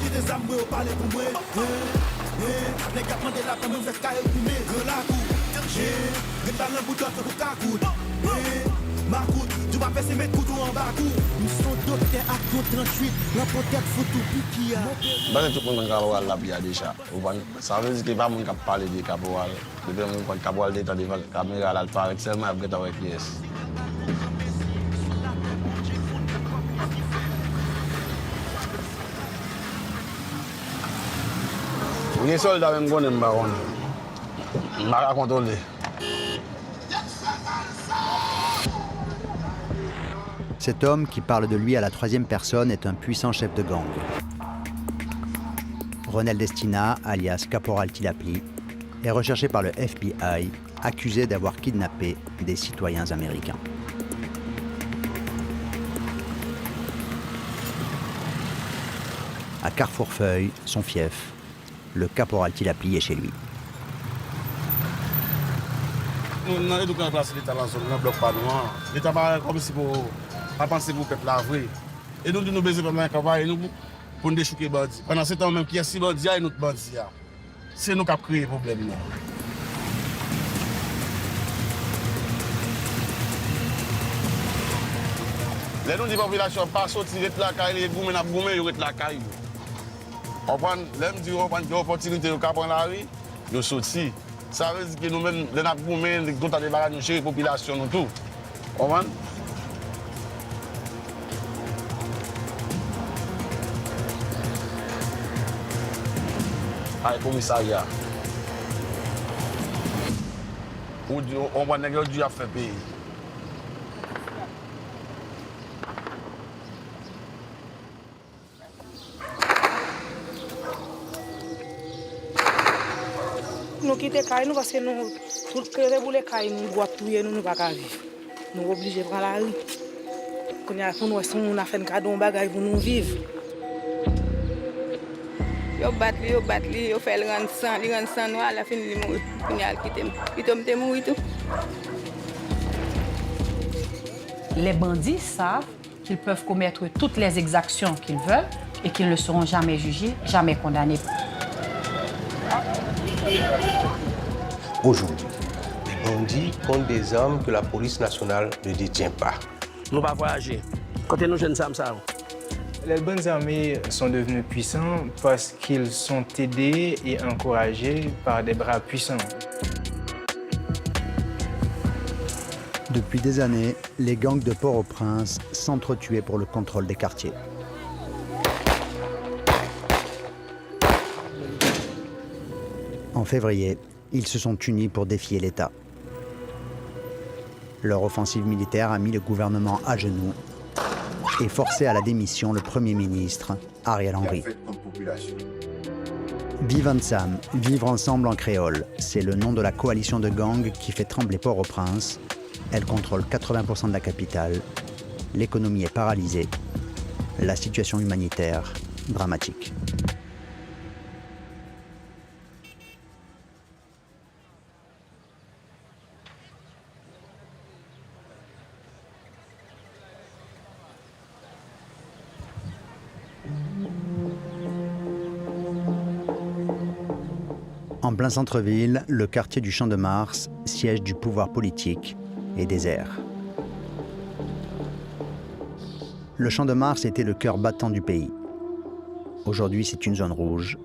Sorti des âmes, moi, parler pour moi. Les gars demandent la pomme, vous carré pour moi. Que la cour, les talents bout d'autres pour ta cour. Ma cour, tu vas faire ces mettre couteau en bas cour. Nous sommes docteurs à 38, l'emporteur photo piquia. Tout le monde a la vie déjà. Ça veut dire qu'il n'y a pas de monde qui parle de caporal. Il y a des gens qui parlent de la caméra, l'alpha, seulement avec avec pièce. Les soldats même connaissent baron. Je vais contrôler. Cet homme qui parle de lui à la troisième personne est un puissant chef de gang. Ronel Destina, alias Caporal Tilapli, est recherché par le FBI, accusé d'avoir kidnappé des citoyens américains. À Carrefourfeuille, son fief, le caporal Tilapli est chez lui. Nous avons placé l'État dans la zone, dans le bloc pas noir. L'État va comme si pour penser pour peuple la vraie. Et nous nous baisons pendant la campagne, nous pour nous déchouquer les bandits. Pendant ce temps même, qui est si bandits et notre bandits. C'est nous qui avons créé le problème. Les gens de la population pas sortir de la caille, les goumens à goumens, ils la caille. On prend des opportunités de prendre la rue, ils sortent. Ça veut dire que nous-mêmes, les goumens, nous avons des barrages, nous gérons la population, nous tout. On prend. Ah, le commissariat. On va négocier à faire payer. Nous quittons Caille parce que nous, pour créer les Caille, nous doivons tuer, nous ne pouvons pas vivre. Nous sommes obligés de prendre la rue. Quand on a fait un cadeau, bagage pour nous vivre. Yo bat li, yo fait le rendre sang, nous à la fin il mourir. On a quitté, il mourir tout. Les bandits savent qu'ils peuvent commettre toutes les exactions qu'ils veulent et qu'ils ne seront jamais jugés, jamais condamnés. Aujourd'hui, les bandits comptent des armes que la police nationale ne détient pas. Nous ne pouvons pas voyager. Quand nous jeunes sommes ça. Les bonnes armées sont devenus puissants parce qu'ils sont aidés et encouragés par des bras puissants. Depuis des années, les gangs de Port-au-Prince s'entretuaient pour le contrôle des quartiers. En février, ils se sont unis pour défier l'État. Leur offensive militaire a mis le gouvernement à genoux et forcé à la démission le Premier ministre, Ariel Henry. Vivan Sam, vivre ensemble en créole, c'est le nom de la coalition de gangs qui fait trembler Port-au-Prince. Elle contrôle 80% de la capitale. L'économie est paralysée. La situation humanitaire, dramatique. En plein centre-ville, le quartier du Champ de Mars, siège du pouvoir politique, est désert. Le Champ de Mars était le cœur battant du pays. Aujourd'hui, c'est une zone rouge.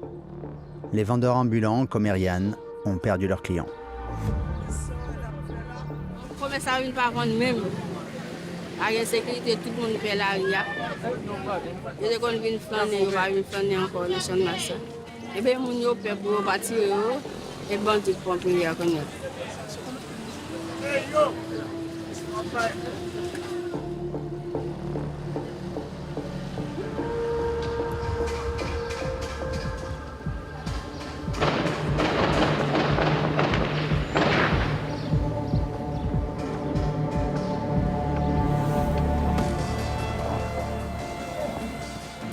Les vendeurs ambulants, comme Ariane, ont perdu leurs clients. Comme ça, une parole même. Avec la sécurité, tout le monde fait la ria. Et quand on vient flâner, on va flâner encore le Champ de Mars. Et bien, on y a peur pour bâtir et bandits pour prier à connaître.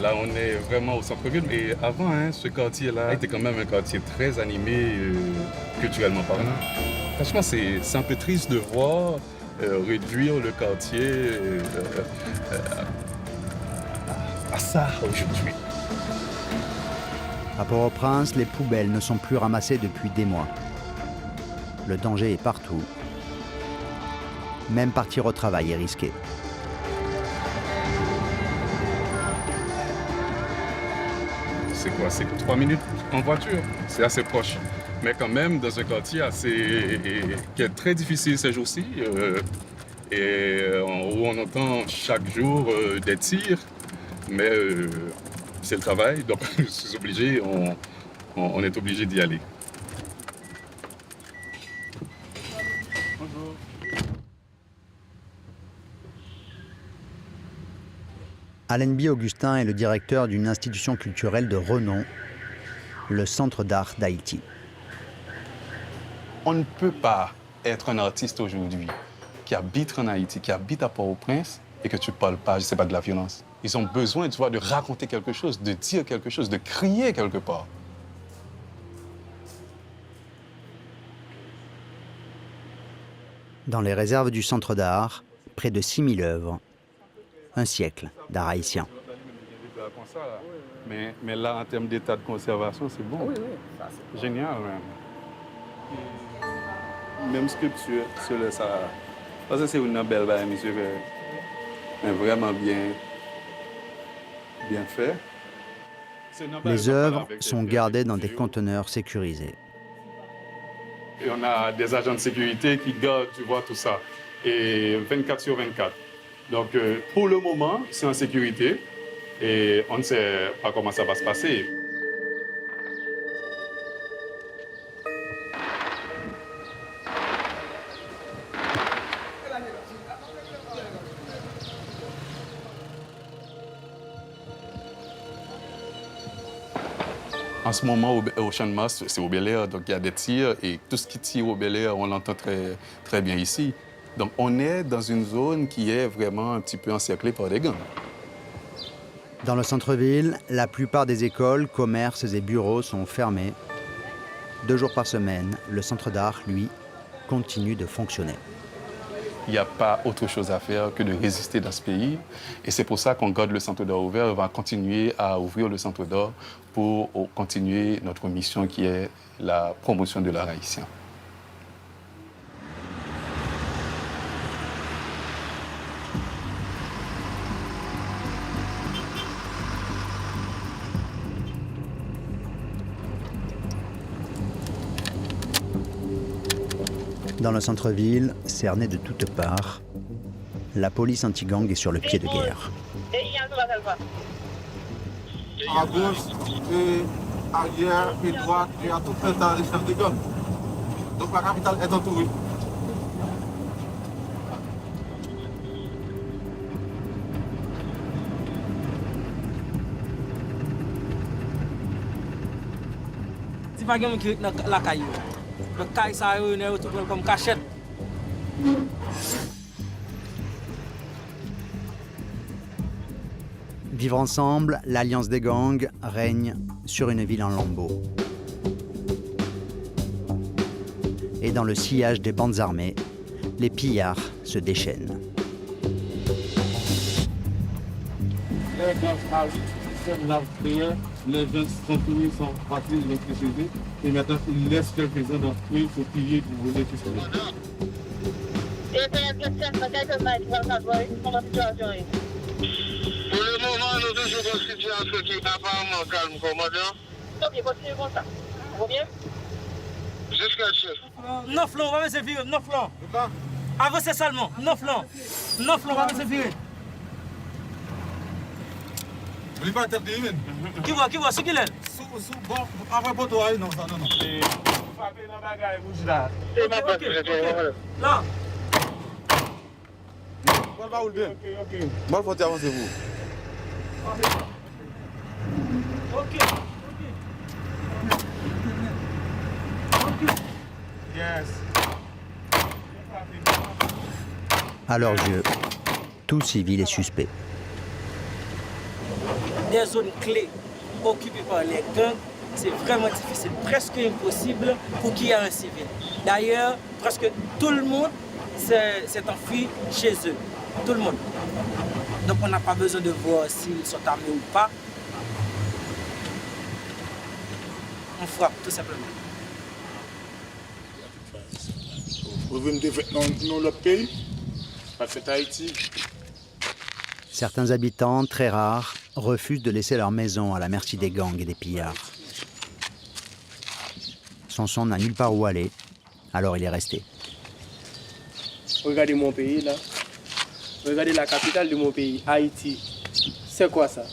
Là, on est vraiment au centre-ville, mais avant, ce quartier-là était quand même un quartier très animé, culturellement parlant. Franchement, c'est un peu triste de voir réduire le quartier à ça aujourd'hui. À Port-au-Prince, les poubelles ne sont plus ramassées depuis des mois. Le danger est partout. Même partir au travail est risqué. C'est quoi? C'est 3 minutes en voiture. C'est assez proche. Mais quand même, dans un quartier qui est très difficile ces jours-ci, où on entend chaque jour des tirs, mais c'est le travail, donc je suis obligé, on est obligé d'y aller. Bonjour. Allenby Augustin est le directeur d'une institution culturelle de renom, le Centre d'art d'Haïti. On ne peut pas être un artiste aujourd'hui qui habite en Haïti, qui habite à Port-au-Prince et que tu ne parles pas, je sais pas, de la violence. Ils ont besoin, tu vois, de raconter quelque chose, de dire quelque chose, de crier quelque part. Dans les réserves du Centre d'art, près de 6000 œuvres. Un siècle d'art haïtien. Mais là, en termes d'état de conservation, c'est bon. Oui, ça c'est génial, même. Même sculpture, ça c'est une belle balle, monsieur, mais vraiment bien fait. Les œuvres sont gardées dans des conteneurs sécurisés. Et on a des agents de sécurité qui gardent, tu vois, tout ça. Et 24 sur 24. Donc, pour le moment, c'est en sécurité. Et on ne sait pas comment ça va se passer. En ce moment, au Champ de Mars, c'est au Bel-Air, donc il y a des tirs et tout ce qui tire au Bel-Air, on l'entend très, très bien ici. Donc on est dans une zone qui est vraiment un petit peu encerclée par des gangs. Dans le centre-ville, la plupart des écoles, commerces et bureaux sont fermés. 2 jours par semaine, le centre d'art, lui, continue de fonctionner. Il n'y a pas autre chose à faire que de résister dans ce pays. Et c'est pour ça qu'on garde le centre d'art ouvert. On va continuer à ouvrir le centre d'art pour continuer notre mission qui est la promotion de l'art haïtien. Dans le centre-ville, cerné de toutes parts, la police anti-gang est sur le pied de guerre. À gauche, et arrière, et droite, et à tout plein temps, les chefs de gang. Donc la capitale est entourée. Si pas quelqu'un qui est la caille, le caille ça est comme cachette. Vivre ensemble, l'alliance des gangs règne sur une ville en lambeaux. Et dans le sillage des bandes armées, les pillards se déchaînent. Les gangs arrivent, c'est la prière, les gens sont tous sont partis de l'électricité et maintenant ils laissent quelques-uns d'entre eux se piller pour l'électricité. Pour le moment, nous sommes dans une situation qui est apparemment calme, commandant. Ok, continuez comme ça. Vous bien? Jusqu'à chef. 9 flancs, on va se virer, 9 flancs. Avancez seulement, 9 flancs. 9 flancs, on va se virer. Vous voulez pas tête de humaine? Qui voit, ce qu'il est? Bon, après pour toi, non, ça, non, non. Là. Ok. Bon, faut avancer vous. Ok. Yes. À leurs yeux, tout civil est suspect. Des zones clés occupées par les gangs, c'est vraiment difficile, presque impossible pour qu'il y ait un civil. D'ailleurs, presque tout le monde s'est enfui chez eux. Tout le monde. Donc on n'a pas besoin de voir s'ils sont armés ou pas. on frappe, tout simplement. Vous venez dans notre pays, pas fait Haïti. Certains habitants, très rares, refusent de laisser leur maison à la merci des gangs et des pillards. Samson n'a nulle part où aller, alors il est resté. Regardez mon pays là. Regardez la capitale de mon pays, Haïti. C'est quoi ça?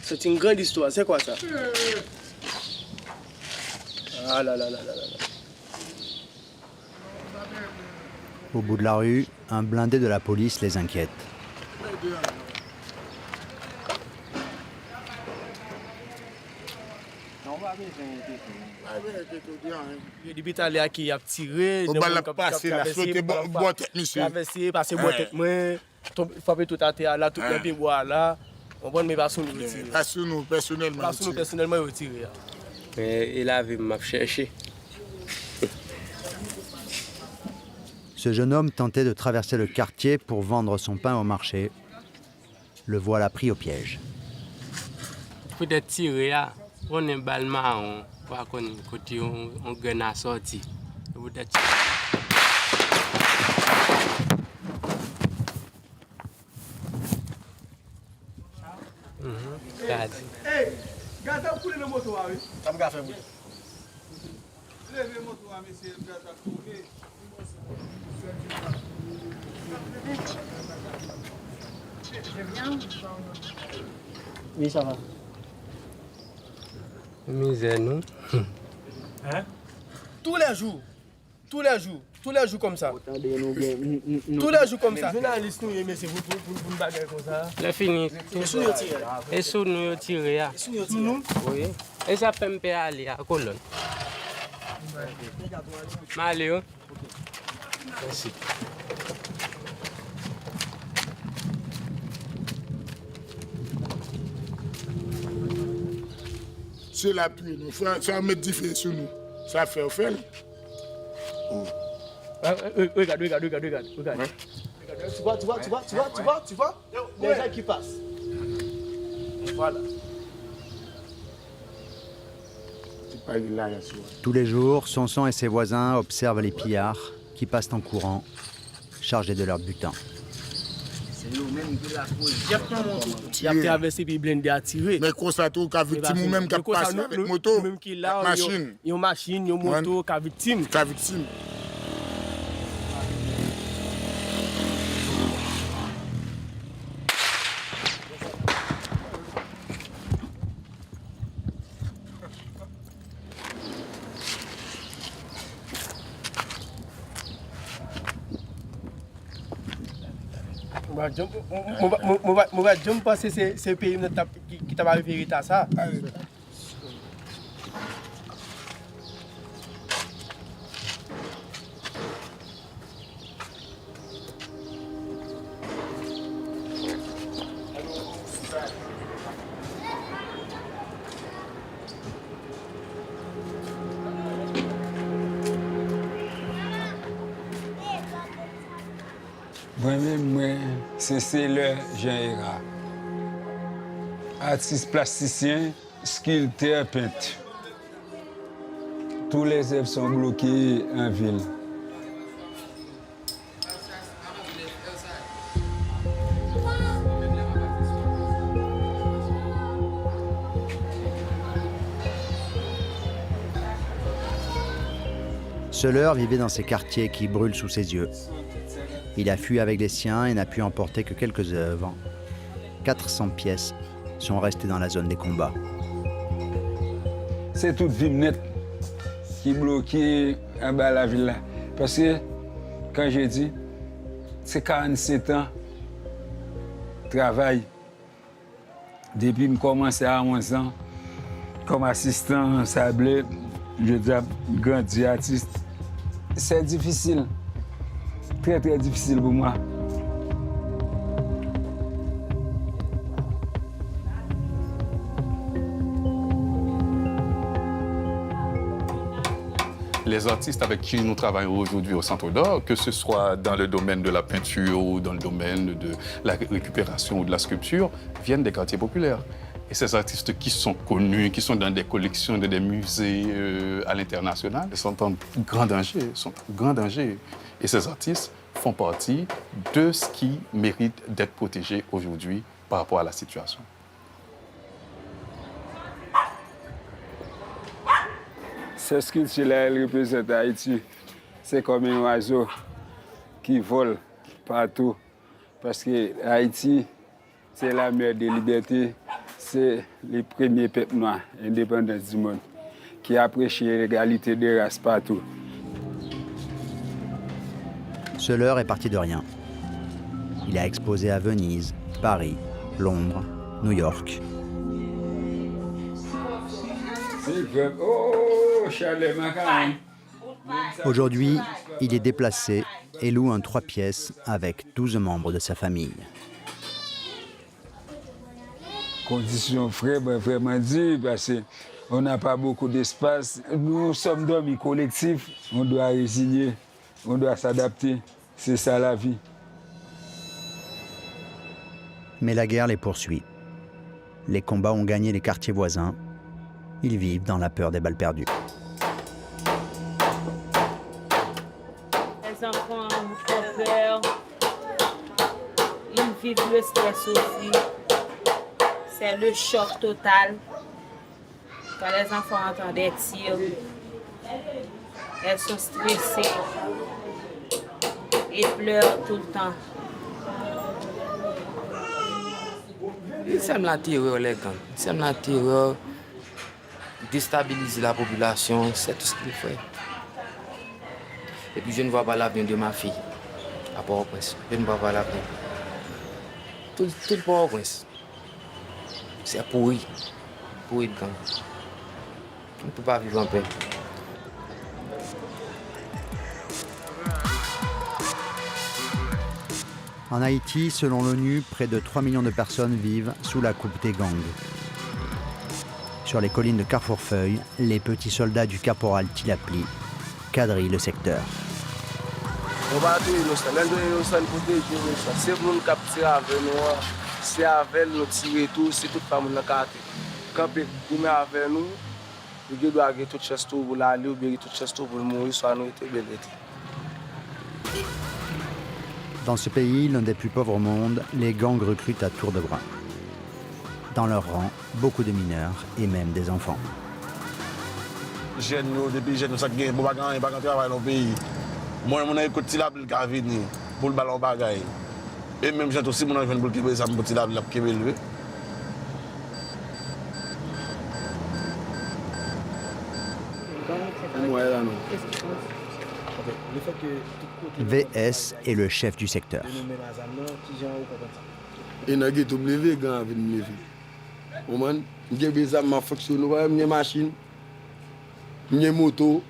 C'est une grande histoire, c'est quoi ça? Ah là là là là là. Au bout de la rue, un blindé de la police les inquiète. Depuis tout à l'heure qui a tiré, on va passer la sauter boîte tête monsieur. Passer boîte tête moi, frapper tout à terre là, tout le pays bois là. On prend mes personnes nous tirer. Pas sur nous personnellement. Pas sur nous personnellement retirer. Mais il avait m'a cherché. Ce jeune homme tentait de traverser le quartier pour vendre son pain au marché. Le voilà pris au piège. Peut-être tirer, on est balle marron, pas qu'on côté on gagne à sortir. Peut-être Hey, gata couler le moto oui. Ça me gaffe un bout. Levez le moto monsieur, gata couler. Oui, ça va. Misère, nous. Hein? Tous les jours comme ça. Tous les jours comme ça. Journaliste, nous, mais c'est vous pour une bagarre comme ça. C'est fini. Et sous nous, tirer. Sous nous? Oui. Et ça peut me aller à Colonne. Maléo. Merci. C'est la pluie, ça va mettre du feu sur nous. Ça fait au fait. Regarde. Ouais. Tu vois les gens qui passent. Voilà. Tous les jours, Samson et ses voisins observent les pillards qui passent en courant, chargés de leur butin. C'est nous-mêmes qui la cause. Il a traversé puis blindé à tirer. Mais constate ou qu'a victime ou même qui passe avec moto, même qui là, machine. Une machine, une moto, qu'a victime. Moi-même, c'est le Jean-Héra. Artiste plasticien, sculpteur, peintre. Tous les œuvres sont bloquées en ville. Seuleur vivait dans ces quartiers qui brûlent sous ses yeux. Il a fui avec les siens et n'a pu emporter que quelques œuvres. 400 pièces sont restées dans la zone des combats. C'est toute Vimnet qui est bloquée en bas de la ville là. Parce que, quand j'ai dit, c'est 47 ans de travail. Depuis que je commençais à 11 ans, comme assistant sablé, je dis grandi artiste. C'est difficile. Très, très difficile pour moi. Les artistes avec qui nous travaillons aujourd'hui au Centre d'Or, que ce soit dans le domaine de la peinture ou dans le domaine de la récupération ou de la sculpture, viennent des quartiers populaires. Et ces artistes qui sont connus, qui sont dans des collections, dans des musées à l'international, ils sont en grand danger, Et ces artistes font partie de ce qui mérite d'être protégé aujourd'hui par rapport à la situation. Cette sculpture-là, elle représente Haïti. C'est comme un oiseau qui vole partout. Parce que Haïti, c'est la mère de liberté. C'est le premier peuple noir indépendant du monde qui a prêché l'égalité des races partout. Ce leurre est parti de rien. Il a exposé à Venise, Paris, Londres, New York. Aujourd'hui, il est déplacé et loue un 3 pièces avec 12 membres de sa famille. Conditions vraiment dures parce qu'on n'a pas beaucoup d'espace. Nous sommes d'hommes collectifs, on doit résigner, on doit s'adapter. C'est ça la vie. Mais la guerre les poursuit. Les combats ont gagné les quartiers voisins. Ils vivent dans la peur des balles perdues. Les enfants ont peur. Ils vivent le stress aussi. C'est le choc total. Quand les enfants entendent des tirs, elles sont stressées. Ils pleurent tout le temps. Ils sèment la terreur, les gangs. Ils sèment la terreur, déstabiliser la population, c'est tout ce qu'ils font. Et puis je ne vois pas l'avenir de ma fille à Port-au-Prince. Je ne vois pas l'avenir. Tout Port-au-Prince, c'est pourri de gang. On ne peut pas vivre en paix. En Haïti, selon l'ONU, près de 3 millions de personnes vivent sous la coupe des gangs. Sur les collines de Carrefourfeuille, les petits soldats du caporal Tilapli quadrillent le secteur. On va tout innocent. L'un de innocent protéger innocent. C'est pour nous capturer avec nous. C'est avec nous tirer tout. C'est tout pas mon carte. Quand vous mettez avec nous, vous devez avoir toute chose pour l'aller ou bien toute chose pour mourir, soit nous était belle. Dans ce pays, l'un des plus pauvres au monde, les gangs recrutent à tour de bras. Dans leur rang, beaucoup de mineurs et même des enfants. Jeunes, depuis jeunes, ça gagne, pour pas travailler dans le pays. Moi, je écoute Tilapli qui a venu pour le ballon bagaille. Et même j'ai aussi mon enfant pour le ça pour Tilapli qui est élevé. VS est le chef du secteur. Et nous avons oublié les avec nous. Nous avons des armes fonctionnées, nous avons des machines, des motos,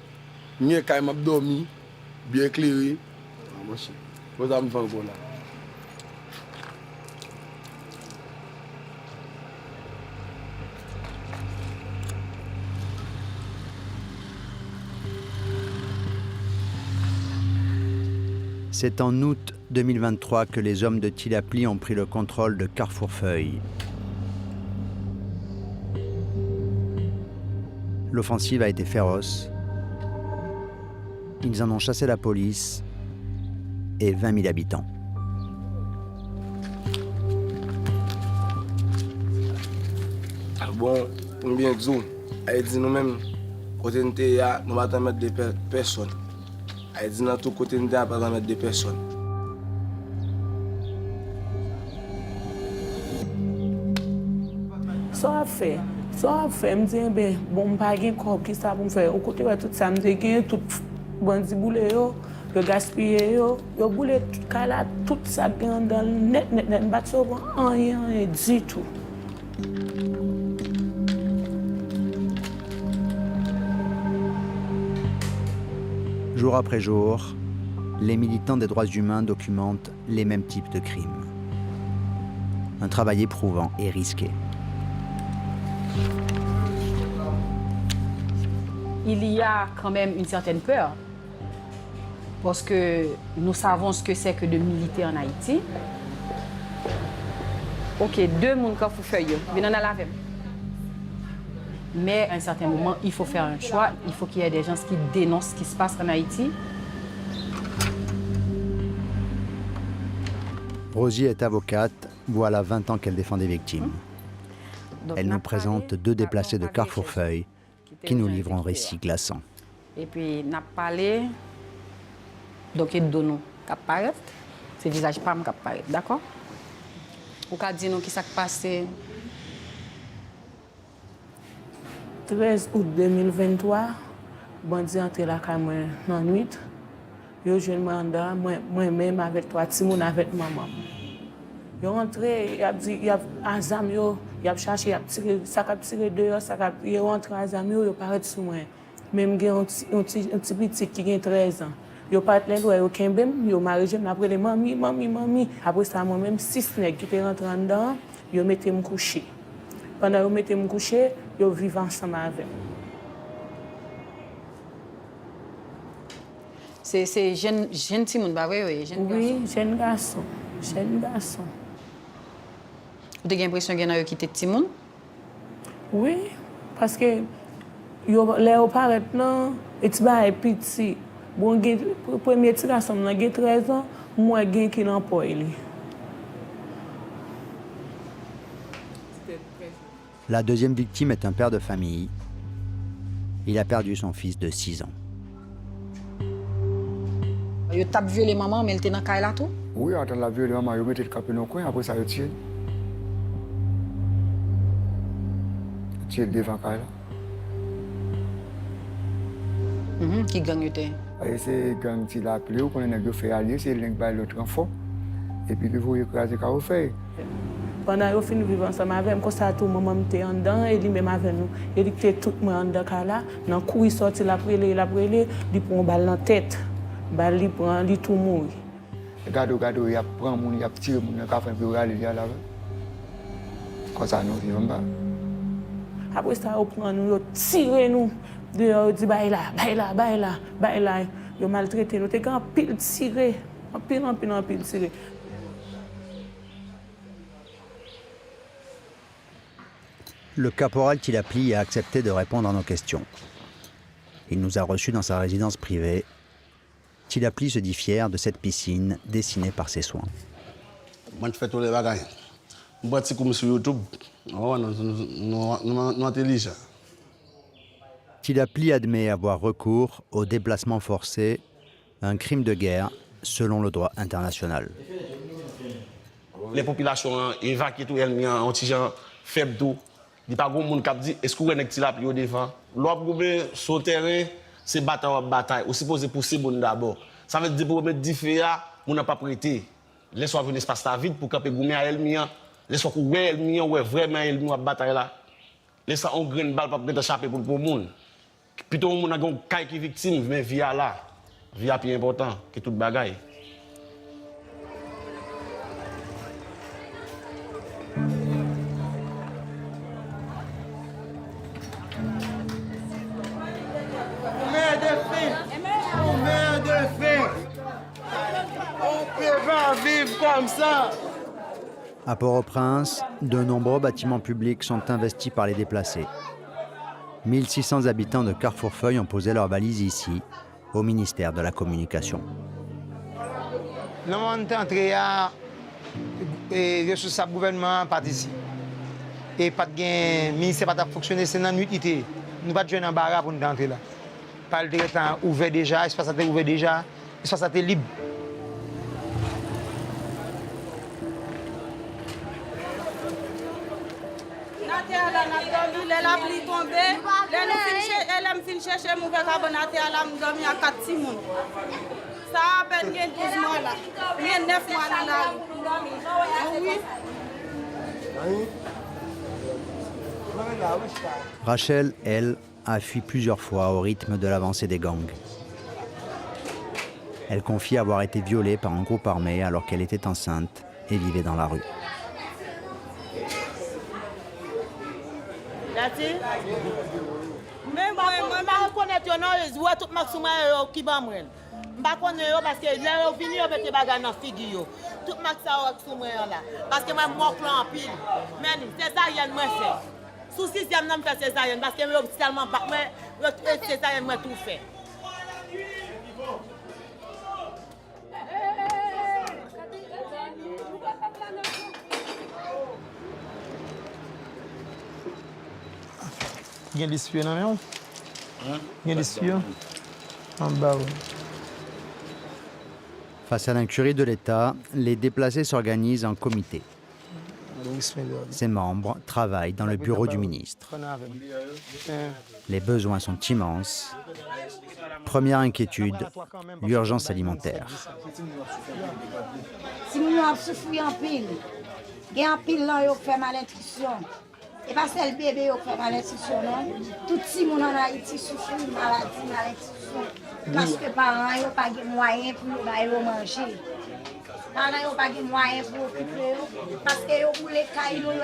des caïmans dormi, bien éclairés. Nous avons fait là. C'est en août 2023 que les hommes de Tilapli ont pris le contrôle de Carrefourfeuille. L'offensive a été féroce. Ils en ont chassé la police et 20 000 habitants. Bon, bien dit, nous-mêmes, côté de nous allons mettre des personnes. Elle dit dans tout côté de pas mettre des personnes. Ça a fait, me dit ben bon pas gain corps qui ça pour me faire. Au côté de tout ça me dit gain tout bandi boule yo gaspiller yo boule tout cala tout ça gain dans net pas rien du tout. Jour après jour, les militants des droits humains documentent les mêmes types de crimes. Un travail éprouvant et risqué. Il y a quand même une certaine peur, parce que nous savons ce que c'est que de militer en Haïti. Ok, 2 personnes qui font feuille, viennent dans la Mais à un certain moment, il faut faire un choix. Il faut qu'il y ait des gens qui dénoncent ce qui se passe en Haïti. Rosie est avocate. Voilà 20 ans qu'elle défend des victimes. Elle nous présente 2 déplacés de Carrefour-Feuille qui nous livrent un récit glaçant. Et puis, n'a parlé. Donc, il donne nous qui apparaît. C'est le visage pas qui apparaît, d'accord? Ou qu'à dire nous qui s'est passé? 13 août 2023, bandit entré la caméra dans la nuit. Yo jeune mandat, moi-même avec 3 petits moun avec maman. Yo rentré, il a dit, il a azam yo, il a cherché, il a tiré, ça a tiré dehors, ça a il rentré azam yo, il paraît sur moi. Même un petit petit qui a 13 ans. Yo paraît là, yo kembem, yo marié, après les mami. Après ça moi-même 6 nèg qui étaient rentrés dedans, yo metté me coucher. Pendant yo metté me coucher, yo vivent ensemble avec. C'est jeune petit monde, bah oui, jeune garçon. Oui, jeune garçon. Vous avez l'impression qu'il y en a qui étaient petits monde? Oui, parce que les parents là, et tu vas être petit. Bon, le premier petit garçon, il a 13 ans, moi, j'ai qui n'en pas. La deuxième victime est un père de famille. Il a perdu son fils de 6 ans. Il tape violé maman, mais elle était dans le cas là tout? Oui, quand elle a violé maman, il mettait le capé dans le coin, après ça, il tire. Il tire devant le cas là. Qui gang était? C'est gang qui l'a appelé, qu'on a fait allier, c'est l'un qui l'autre enfant. Et puis, il faut écraser le carrefour. Pendant que nous finissons vivre ensemble avec moi, ça tout maman était en dedans et lui-même avec nous. Il était tout le monde en dedans là, dans le coup il sortit la brûlé, il prend une balle dans la tête. Il prend, il tout mourir. Gado, il prend mon, il tire mon, il fait un aller là. Comme ça nous vivons pas. Après ça, il prend nous, il tire nous. Il dit bail là. Il maltraité nous, il a pile tiré, en pile tiré. Le caporal Tilapli a accepté de répondre à nos questions. Il nous a reçus dans sa résidence privée. Tilapli se dit fier de cette piscine dessinée par ses soins. Moi, je fais tous les bagages. Je suis comme sur YouTube. Nous intelligents. Tilapli admet avoir recours au déplacement forcé, un crime de guerre selon le droit international. Les populations évacuent tout, elles ont un petit genre faible tout. Il n'y a pas de monde qui dit est-ce que vous avez un Tilapli au devant. L'autre gouvernement sur le terrain, c'est bataille. Aussi posé possible d'abord. Ça veut dire pour mettre 10 feux, on n'a pas prêté. Laisse-moi venir espace vide pour camper gouvernement à Elmia. Laisse-moi couper Elmia, ouais vraiment Elmia bataille là. Laisse-moi un grain de balle pour mettre échapper pour le monde. Plutôt on a un cas qui est victime, mais via là. Via plus important que toute bagaille. Vivre comme ça. À Port-au-Prince, de nombreux bâtiments publics sont investis par les déplacés. 1600 habitants de Carrefour-Feuille ont posé leurs valises ici, au ministère de la Communication. Nous sommes entrés à le gouvernement pas ici. Et pas de ministère pas fonctionner, c'est dans la nuit. Nous pas de jeunes en barrage pour nous entrer là. Pas le directeur ouvert déjà, l'espace a été ouvert déjà, l'espace a été libre. La pluie tombée, elle me fin chercher mon verre carbonaté à la dormi à 4 Simon. Ça a à peine 12 mois là. Il y a 9 mois dans la rue. Rachel, elle, a fui plusieurs fois au rythme de l'avancée des gangs. Elle confie avoir été violée par un groupe armé alors qu'elle était enceinte et vivait dans la rue. Mais moi, je connais tout le monde, tout maximum qui va mourir. Je connais parce que là, je viens avec les bagages dans la figure. Tout maximum là. Parce que moi, je suis en pile. Mais c'est ça que je fais. Sous 6e, je fais césarienne parce que je suis tellement pas. Je fais césarienne, je tout fait. Il y a des sueurs dans le maison? Il y a des sueurs? En bas, oui. Face à l'incurie de l'État, les déplacés s'organisent en comité. Ses membres travaillent dans le bureau du ministre. Les besoins sont immenses. Première inquiétude, l'urgence alimentaire. Si nous avons souffert en pile, il y a un pile là qui fait malnutrition. Et pas c'est le bébé qui fait malnutrition, non? Tout le monde en Haïti souffre de maladie, malnutrition. Parce que les parents n'ont pas de moyens pour manger. Les parents n'ont pas de moyens pour occuper. Parce que pour les cailles, nous avons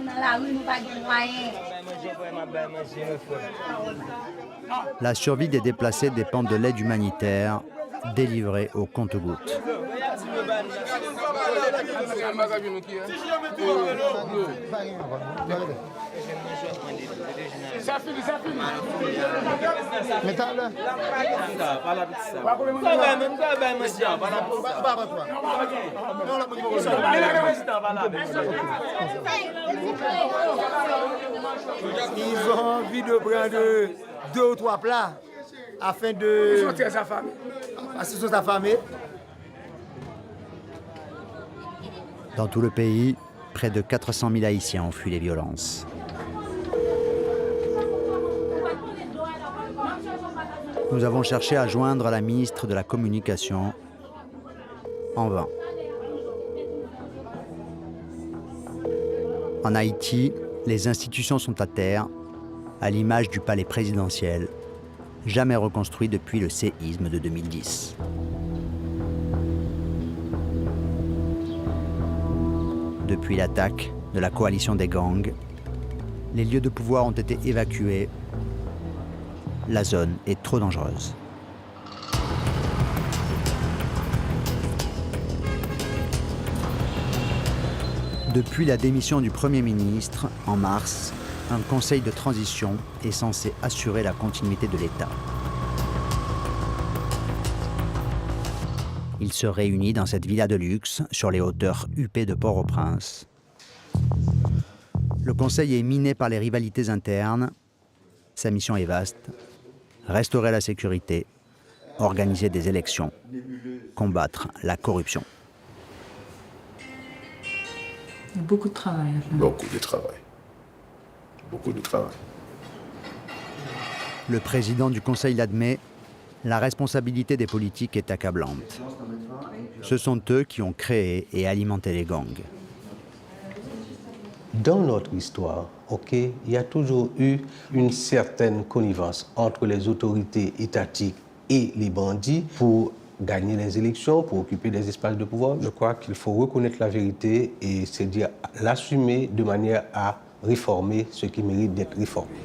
dans la rue, nous n'avons pas de moyens. La survie des déplacés dépend de l'aide humanitaire délivrée au compte-gouttes. Ils ont envie de prendre 2 ou 3 plats afin de assister sa famille. Dans tout le pays, près de 400 000 Haïtiens ont fui les violences. Nous avons cherché à joindre la ministre de la Communication en vain. En Haïti, les institutions sont à terre, à l'image du palais présidentiel, jamais reconstruit depuis le séisme de 2010. Depuis l'attaque de la coalition des gangs, les lieux de pouvoir ont été évacués. La zone est trop dangereuse. Depuis la démission du Premier ministre, en mars, un conseil de transition est censé assurer la continuité de l'État. Il se réunit dans cette villa de luxe sur les hauteurs huppées de Port-au-Prince. Le conseil est miné par les rivalités internes. Sa mission est vaste: restaurer la sécurité, organiser des élections, combattre la corruption. Beaucoup de travail. Beaucoup de travail. Beaucoup de travail. Le président du conseil l'admet, la responsabilité des politiques est accablante. Ce sont eux qui ont créé et alimenté les gangs. Dans notre histoire, il y a toujours eu une certaine connivence entre les autorités étatiques et les bandits pour gagner les élections, pour occuper des espaces de pouvoir. Je crois qu'il faut reconnaître la vérité et c'est dire l'assumer de manière à réformer ce qui mérite d'être réformé.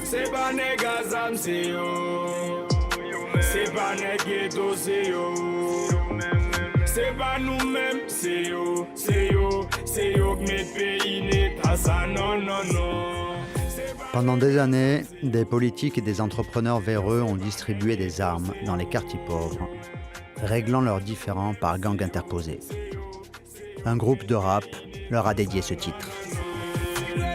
C'est pas négazam, c'est yo. C'est pas négato, c'est yo. C'est pas nous-mêmes, c'est yo. C'est yo, c'est yo que mes pays n'est pas ça, non, non, non. Pendant des années, des politiques et des entrepreneurs véreux ont distribué des armes dans les quartiers pauvres, réglant leurs différends par gangs interposés. Un groupe de rap leur a dédié ce titre.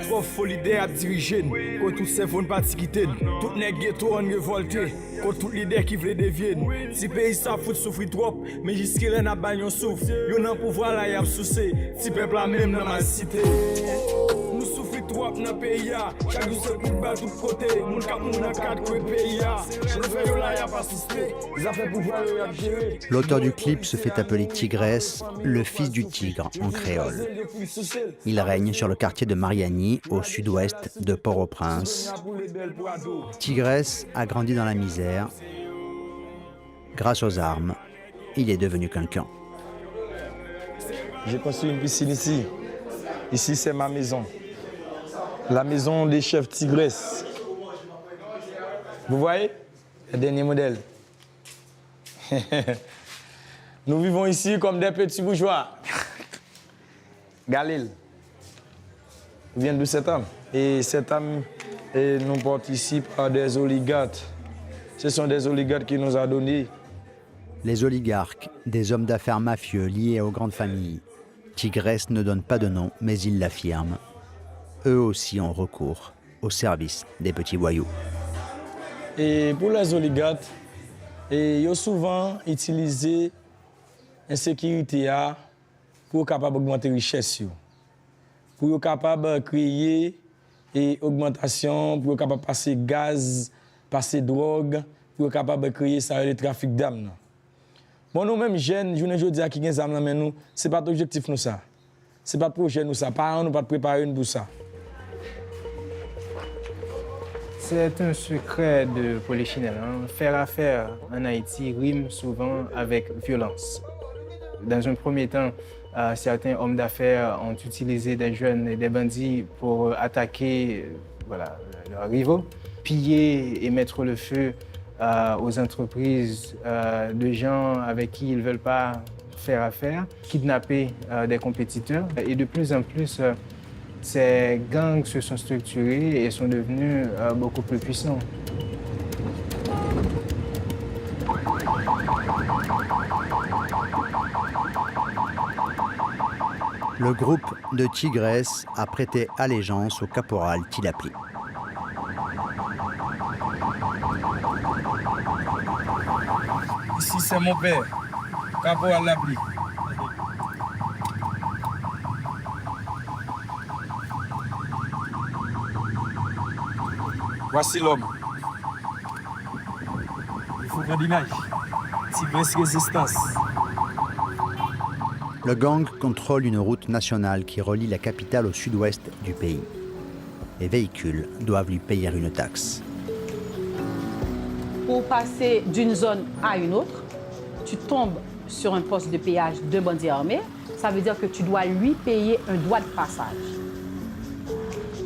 Trop folie à diriger, quand tout ces fonds pas quitter, tout les ghetto en révolté, quand tout l'idée qui veut dévier. Si pays ça fout souffrir trop, mais jusqu'à là n'a pas yon souffre, yon nan pouvoir là y a souci, si peuple là même dans ma cité. Nous souffrir trop dans pays là, chaque jour c'est coup de tous côtés, mon cap mon dans cadre que pays là, je veux là y a pas assisté, ils a fait pouvoir le gérer. L'auteur du clip se fait appeler Tigresse, le fils du tigre en créole. Il règne sur le quartier de Mariani, au sud-ouest de Port-au-Prince. Tigresse a grandi dans la misère. Grâce aux armes, il est devenu quelqu'un. J'ai construit une piscine ici. Ici, c'est ma maison. La maison des chefs Tigresse. Vous voyez? Le dernier modèle. Nous vivons ici comme des petits bourgeois. Galil. Vient de cet homme. Et cet homme nous participe à des oligarques. Ce sont des oligarques qui nous ont donné. Les oligarques, des hommes d'affaires mafieux liés aux grandes familles. Tigresse ne donne pas de nom, mais il l'affirme. Eux aussi ont recours au service des petits voyous. Et pour les oligarques, ils ont souvent utilisé l'insécurité pour capable augmenter la richesse, pour capable créer une augmentation, pour capable passer gaz, passer drogue, pour capable créer ça le trafic d'armes. Bon, nous-mêmes jeunes, je ne dis à qui nous avons nous, ce n'est pas l'objectif nous ça. Ce n'est pas le projet nous ça. Parents nous pas préparer pour ça. C'est un secret de Polichinelle. Faire affaire en Haïti rime souvent avec violence. Dans un premier temps, certains hommes d'affaires ont utilisé des jeunes et des bandits pour attaquer leurs rivaux, piller et mettre le feu aux entreprises de gens avec qui ils ne veulent pas faire affaire, kidnapper des compétiteurs. Et de plus en plus, ces gangs se sont structurés et sont devenus beaucoup plus puissants. Le groupe de Tigresse a prêté allégeance au caporal Tilapli. Ici, c'est mon père, caporal Labli. Voici l'homme. Il faut prendre l'image. Tigresse Résistance. Le gang contrôle une route nationale qui relie la capitale au sud-ouest du pays. Les véhicules doivent lui payer une taxe. Pour passer d'une zone à une autre, tu tombes sur un poste de péage de bandits armés. Ça veut dire que tu dois lui payer un droit de passage.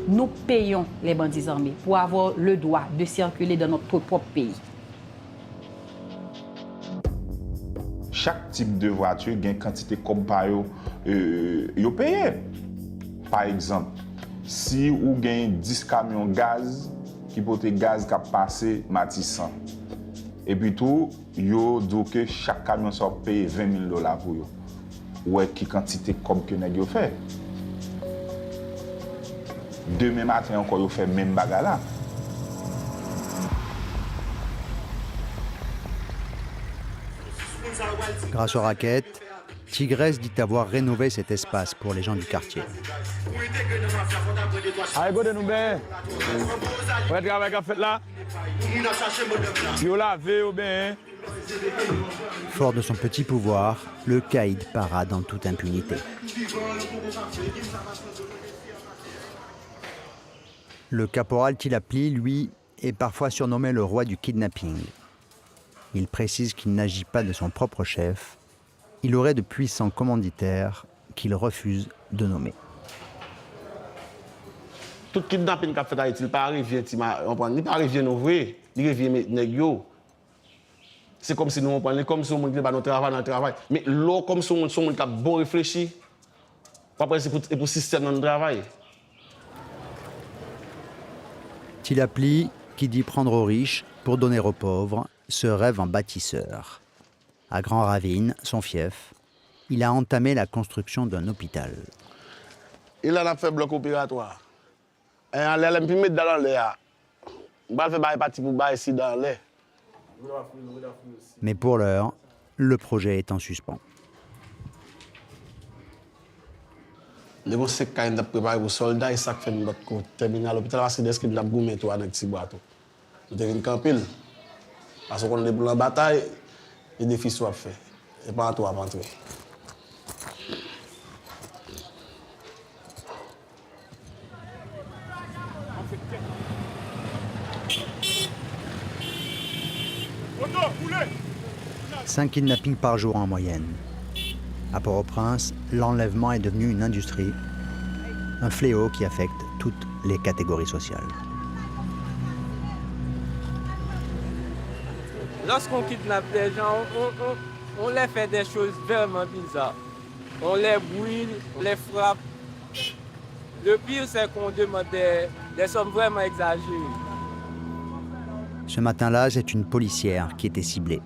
Nous payons les bandits armés pour avoir le droit de circuler dans notre propre pays. Chaque type de voiture a une quantité comme par yo payé. Par exemple, si vous avez 10 camions gaz qui portent gaz qui a passé Matissan, et puis tout, yo dit que chaque camion soit payé $20 000 pour yo. Ouais, qui quantité comme que vous fait. Demain matin encore vous fait même bagarre là. Grâce aux raquettes, Tigresse dit avoir rénové cet espace pour les gens du quartier. Allez, go de nous bien. On va travailler à fait là. Yo lavé ou bien. Fort de son petit pouvoir, le caïd parade en toute impunité. Le caporal Tilapli, lui, est parfois surnommé le roi du kidnapping. Il précise qu'il n'agit pas de son propre chef. Il aurait de puissants commanditaires qu'il refuse de nommer. Tout kidnapping qu'a fait Haïti, il pas arrivé, il pas arrivé nous vrai, il arrive nèg yo. C'est comme si nous on prend comme si on pas notre travail, mais l'eau comme si on qui a bon réfléchi. Après c'est pour système dans le travail. Tilapli, qui dit prendre aux riches pour donner aux pauvres, se rêve en bâtisseur. À Grand Ravine, son fief, il a entamé la construction d'un hôpital. Il a fait bloc opératoire. Et on l'a mis dans l'air. On va faire partie pour ici dans l'air. Mais pour l'heure, le projet est en suspens. Les gens qui ont préparé pour les soldats, ils savent faire notre terminer à l'hôpital parce que des qui ont goumé tout avec petit bateau. Nous devons camper. Parce qu'on est pour la bataille, les défis soient faits. Et pas à toi à rentrer. Cinq kidnappings par jour en moyenne. À Port-au-Prince, l'enlèvement est devenu une industrie, un fléau qui affecte toutes les catégories sociales. Lorsqu'on kidnappe des gens, on les fait des choses vraiment bizarres. On les brûle, on les frappe, Le pire, c'est qu'on demande des sommes vraiment exagérées. Ce matin-là, c'est une policière qui était ciblée.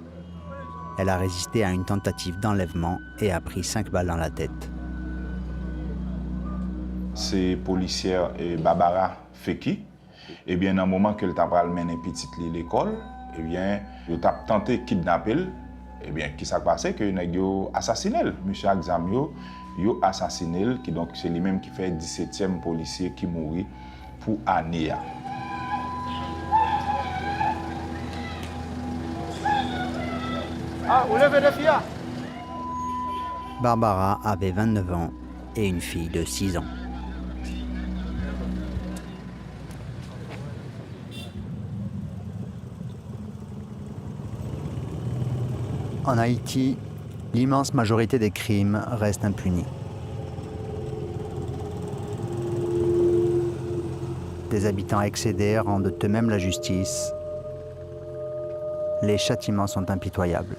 Elle a résisté à une tentative d'enlèvement et a pris 5 balles dans la tête. C'est policière Barbara Feki. Eh bien, dans le moment qu'elle t'a mené petite à l'école, eh bien, elle a tenté de kidnapper. Eh bien, qui s'est passé que nèg yo assassiné monsieur Axam yo assassiné qui donc c'est lui-même qui fait 17e policier qui mourit pour année. Ah, vous levez les filles. Barbara avait 29 ans et une fille de 6 ans. En Haïti, l'immense majorité des crimes restent impunis. Des habitants excédés rendent eux-mêmes la justice. Les châtiments sont impitoyables.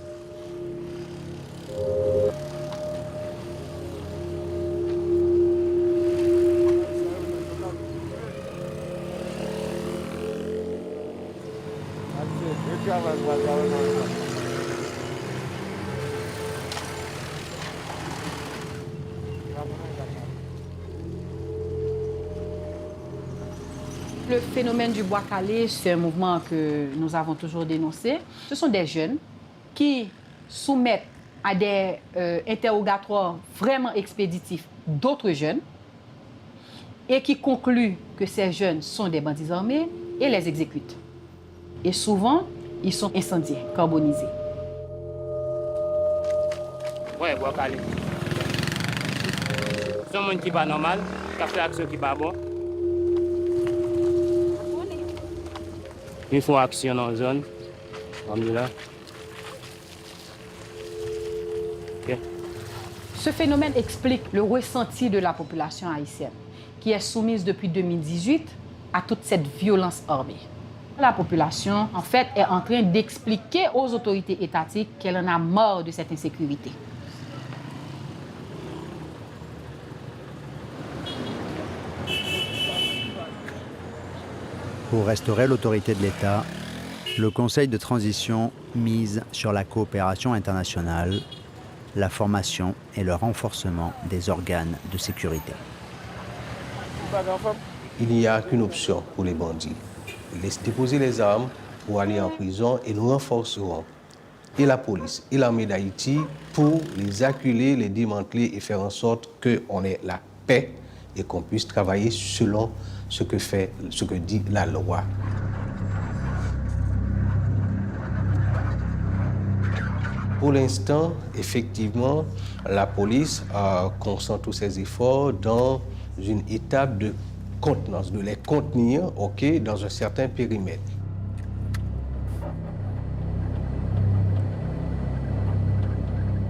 Le phénomène du bois calé, c'est un mouvement que nous avons toujours dénoncé. Ce sont des jeunes qui soumettent à des interrogatoires vraiment expéditifs d'autres jeunes et qui concluent que ces jeunes sont des bandits armés et les exécutent. Et souvent, ils sont incendiés, carbonisés. Ouais, bois calé. C'est un monde qui n'est pas normal, qui a fait action qui n'est pas bon. Ils font action dans la zone, comme là. Okay. Ce phénomène explique le ressenti de la population haïtienne, qui est soumise depuis 2018 à toute cette violence armée. La population, en fait, est en train d'expliquer aux autorités étatiques qu'elle en a marre de cette insécurité. Pour restaurer l'autorité de l'État, le Conseil de transition mise sur la coopération internationale, la formation et le renforcement des organes de sécurité. Il n'y a qu'une option pour les bandits. Laisse déposer les armes pour aller en prison et nous renforcerons et la police et l'armée d'Haïti pour les acculer, les démanteler et faire en sorte qu'on ait la paix et qu'on puisse travailler selon ce que dit la loi. Pour l'instant, effectivement, la police concentre tous ses efforts dans une étape de contenance, de les contenir, dans un certain périmètre.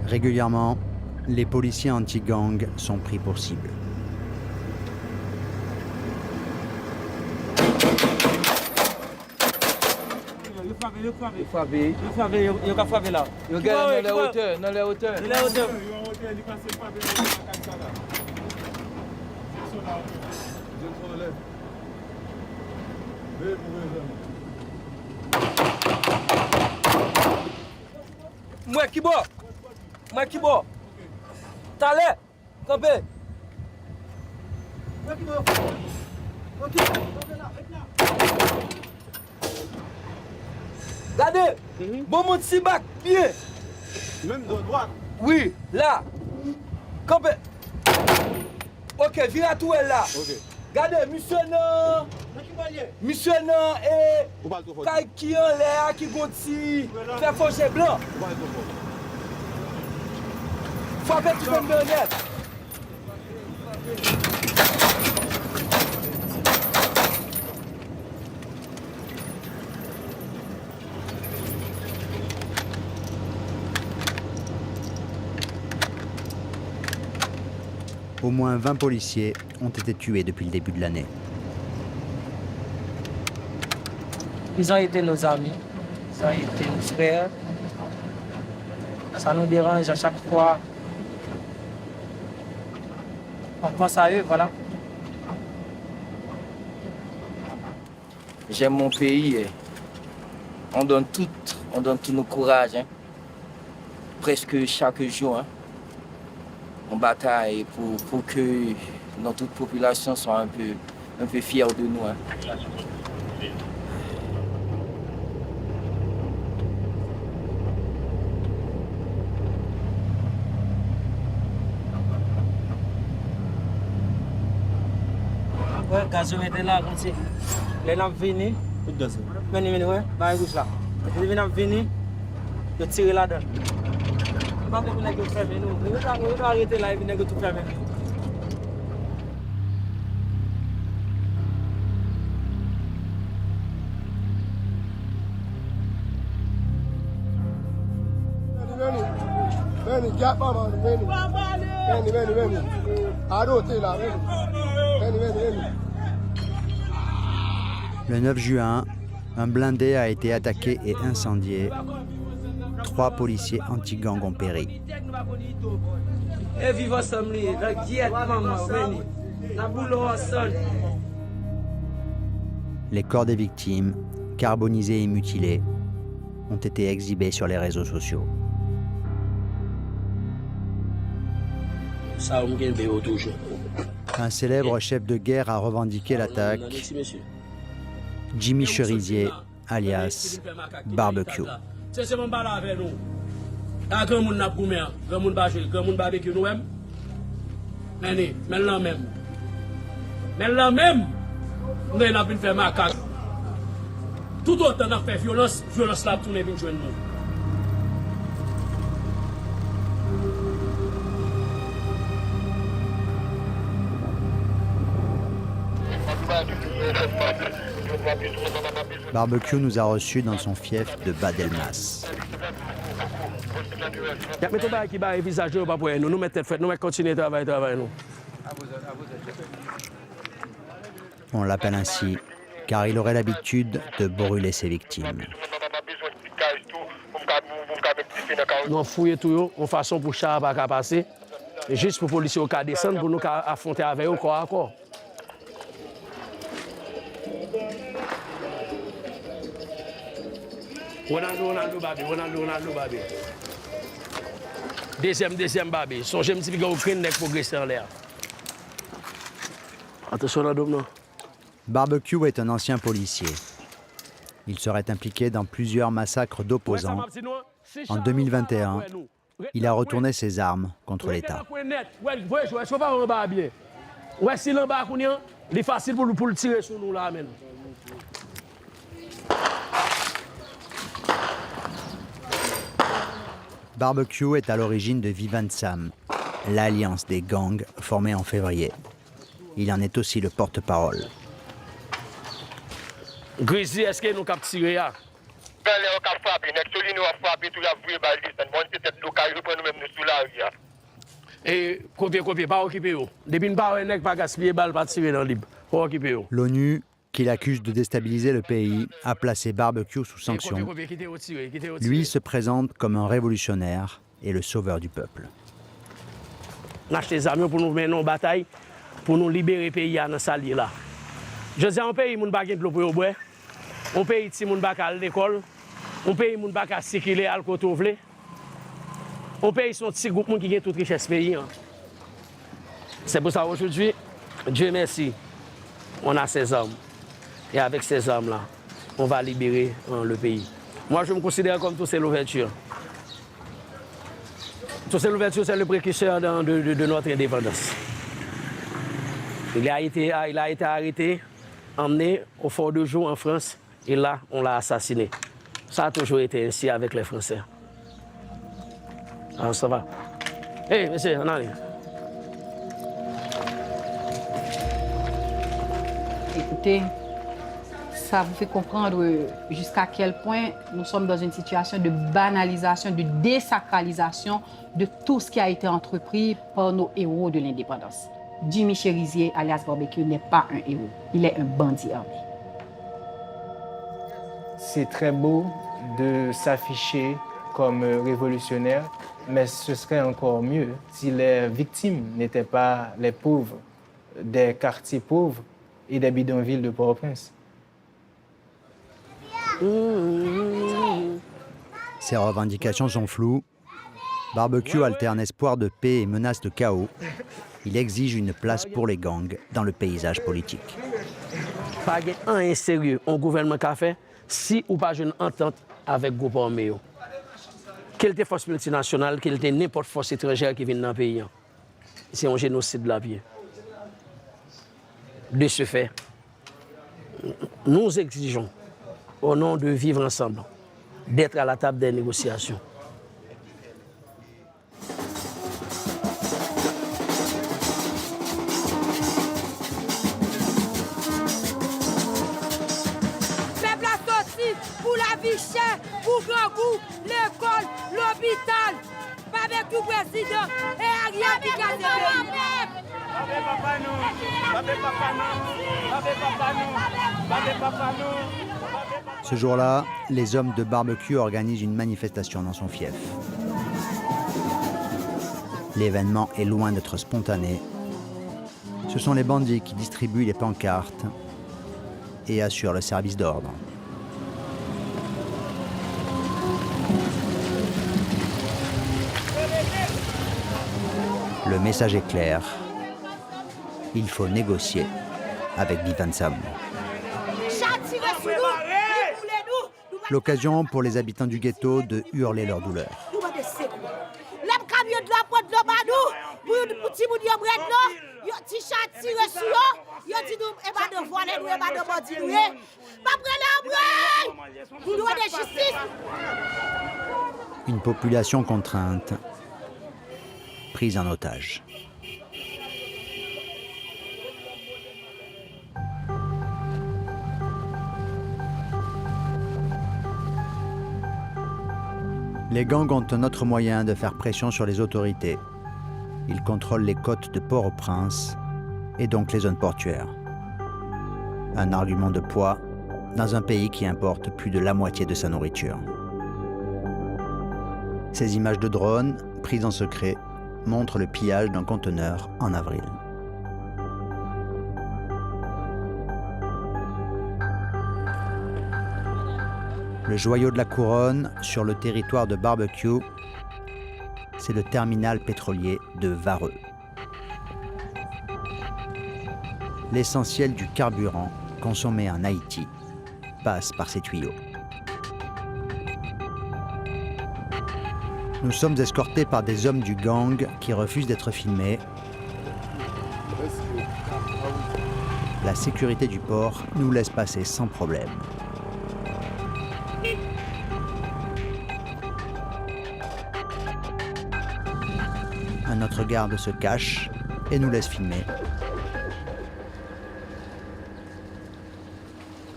Régulièrement, les policiers anti-gang sont pris pour cible. Il y a frappé là. Il y a dans les hauteurs, dans les hauteurs. Dans les hauteurs. Moi qui bois. T'allais, campé. Moi qui bois. Ok. Regardez, bon monde si bac, pied. Même de droite. Oui, là. Campé. Ok, vire à tout là. Ok. Regardez, monsieur non, et qui en l'air, qui gonti, fait faucher blanc. Faut faire tout le monde net. Au moins 20 policiers ont été tués depuis le début de l'année. Ils ont été nos amis, ils ont été nos frères. Ça nous dérange à chaque fois. On pense à eux, voilà. j'aime mon pays. On donne tout nos courage. Hein. Presque chaque jour, hein. On bataille pour que notre population soit un peu fière de nous. Hein. Ouais, gazon était là, comme si. Les lampes venaient. Venez, ouais, bah, écoute là. Les lampes venaient, je tire là-dedans. Pas que vous n'avez pas fait, nous. Vous arrêtez là et vous n'avez pas tout fait. Le 9 juin, un blindé a été attaqué et incendié. 3 policiers anti-gang ont péri. Les corps des victimes, carbonisés et mutilés, ont été exhibés sur les réseaux sociaux. Un célèbre chef de guerre a revendiqué l'attaque, Jimmy Cherizier, alias Barbecue. Tout autant n'a fait violence là tourner vinn joindre nous. Barbecue nous a reçus dans son fief de Bad Elmas. On l'appelle ainsi car il aurait l'habitude de brûler ses victimes. Nous fouillons tout en façon pour char pas passer, et juste pour policiers au cas descendre pour nous affronter avec eux corps à corps. Ronaldo Babi. Deuxième Babi. Songez un petit peu au crâne pour progresser en l'air. Attention là, non. Barbecue est un ancien policier. Il serait impliqué dans plusieurs massacres d'opposants. En 2021, il a retourné ses armes contre l'État. Ouais, si l'en bas, il est facile pour le tirer sur nous là. Barbecue est à l'origine de Vivansam, l'alliance des gangs formée en février. Il en est aussi le porte-parole. Grizzly, est-ce que nous avons tiré là? Et copier, pas occuper. Depuis nous pas pas gaspiller balle, pas tirer dans le libre. Pas occuper. L'ONU, qui l'accuse de déstabiliser le pays, a placé Barbecue sous sanction. Lui se présente comme un révolutionnaire et le sauveur du peuple. On achète des armes pour nous mener en bataille, pour nous libérer le pays dans ce là. Je dis, on pays, on ne peut pas de l'eau pour boire. On pays, on ne peut pas aller à l'école. On pays, on ne peut pas circuler à l'école. On pays, son petit groupe qui a toute richesse pays. C'est pour ça aujourd'hui, Dieu merci, on a ces armes. Et avec ces armes-là, on va libérer le pays. Moi, je me considère comme tout c'est l'ouverture. Tout c'est l'ouverture, c'est le précurseur de notre indépendance. Il a été arrêté, emmené au Fort de Joux en France, et là, on l'a assassiné. Ça a toujours été ainsi avec les Français. Alors, ça va. Hé, monsieur, on arrive. Écoutez, ça vous fait comprendre jusqu'à quel point nous sommes dans une situation de banalisation, de désacralisation de tout ce qui a été entrepris par nos héros de l'indépendance. Jimmy Cherizier, alias Barbecue, n'est pas un héros. Il est un bandit armé. C'est très beau de s'afficher comme révolutionnaire, mais ce serait encore mieux si les victimes n'étaient pas les pauvres des quartiers pauvres et des bidonvilles de Port-au-Prince. Ces revendications sont floues. Barbecue alterne espoir de paix et menace de chaos. Il exige une place pour les gangs dans le paysage politique. Pas un sérieux un gouvernement qui a fait si ou pas une entente avec le groupe armé. Quelle était force multinationale, quelle était n'importe force étrangère qui vient dans le pays. C'est un génocide de la vie. De ce fait, nous exigeons, au nom de vivre ensemble, d'être à la table des négociations. Peuple a sorti pour la vie chère, pour grand goût, l'école, l'hôpital, pas avec tout président et rien qui a Ce jour-là, les hommes de Barbecue organisent une manifestation dans son fief. L'événement est loin d'être spontané. Ce sont les bandits qui distribuent les pancartes et assurent le service d'ordre. Le message est clair. Il faut négocier avec Bivan Sam. L'occasion pour les habitants du ghetto de hurler leur douleur. Une population contrainte, prise en otage. Les gangs ont un autre moyen de faire pression sur les autorités. Ils contrôlent les côtes de Port-au-Prince et donc les zones portuaires. Un argument de poids dans un pays qui importe plus de la moitié de sa nourriture. Ces images de drones, prises en secret, montrent le pillage d'un conteneur en avril. Le joyau de la couronne sur le territoire de Barbecue, c'est le terminal pétrolier de Vareux. L'essentiel du carburant consommé en Haïti passe par ces tuyaux. Nous sommes escortés par des hommes du gang qui refusent d'être filmés. La sécurité du port nous laisse passer sans problème. Un autre garde se cache et nous laisse filmer.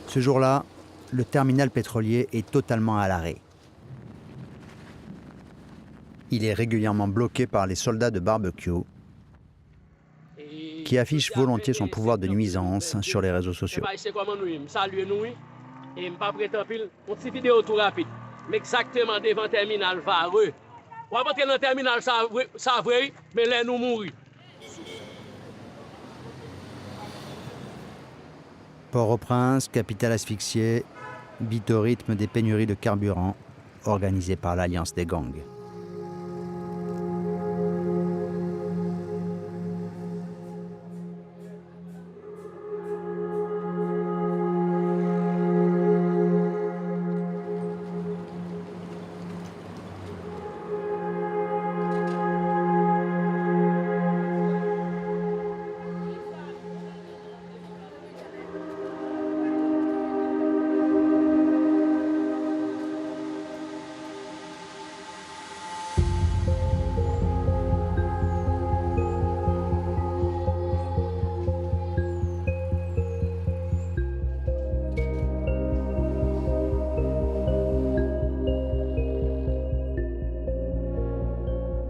Ce jour-là, le terminal pétrolier est totalement à l'arrêt. Il est régulièrement bloqué par les soldats de Barbecue qui affichent volontiers son pouvoir de nuisance sur les réseaux sociaux. Exactement devant le terminal Vareux. On va entrer dans le terminal Savray, mais là nous mourons. Port-au-Prince, capitale asphyxiée, vit au rythme des pénuries de carburant organisées par l'Alliance des gangs.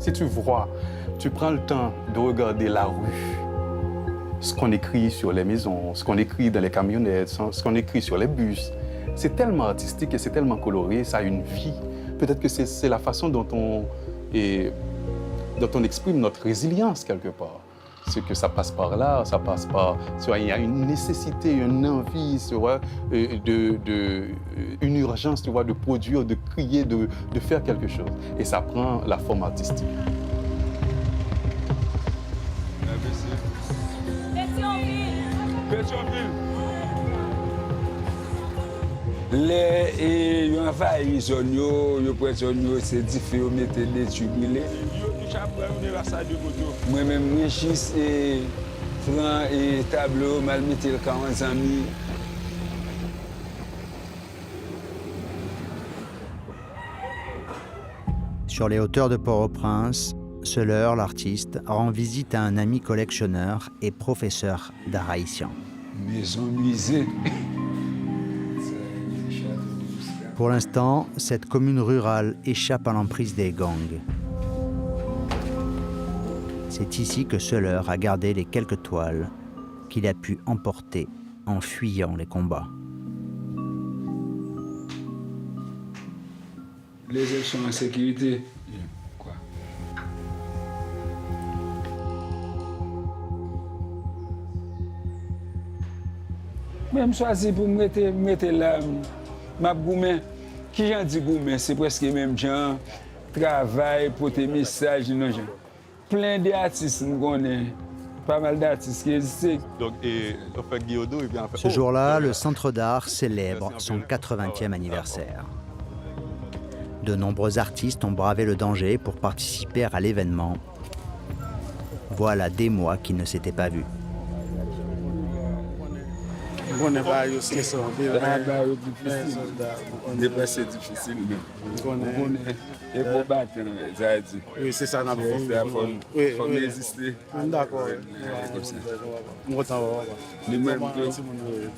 Si tu vois, tu prends le temps de regarder la rue, ce qu'on écrit sur les maisons, ce qu'on écrit dans les camionnettes, ce qu'on écrit sur les bus, c'est tellement artistique et c'est tellement coloré, ça a une vie. Peut-être que c'est la façon dont on exprime notre résilience quelque part. c'est que ça passe par là, ça passe par... Il y a une nécessité, une envie, une urgence, de produire, de crier, de faire quelque chose. Et ça prend la forme artistique. Les yon envahi zone yo, yo prend zone yo, c'est différent mettre des tubes brûlés. Moi-même, moi juste franc et tableau, mal mettre le 40 amis. Sur les hauteurs de Port-au-Prince, Seuleur, l'artiste, rend visite à un ami collectionneur et professeur d'art haïtien. Maison musée. Pour l'instant, cette commune rurale échappe à l'emprise des gangs. C'est ici que Seuleur a gardé les quelques toiles qu'il a pu emporter en fuyant les combats. Les ailes sont en sécurité. Quoi? Même choisi pour me mettre là, ma gourmet. Qui j'en dis gourmet, c'est presque même gens, travail, pour tes messages, non, gens. Plein d'artistes, nous connaissons. Pas mal d'artistes qui existent. Ce jour-là, le Centre d'art célèbre son 80e anniversaire. De nombreux artistes ont bravé le danger pour participer à l'événement. Voilà des mois qu'ils ne s'étaient pas vus. On n'est pas eu ce que ça. C'est difficile. Et pour battre, ça dit. Oui, c'est ça, il faut résister. D'accord. Lui-même,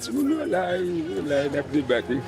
tout le monde là, il a débattu.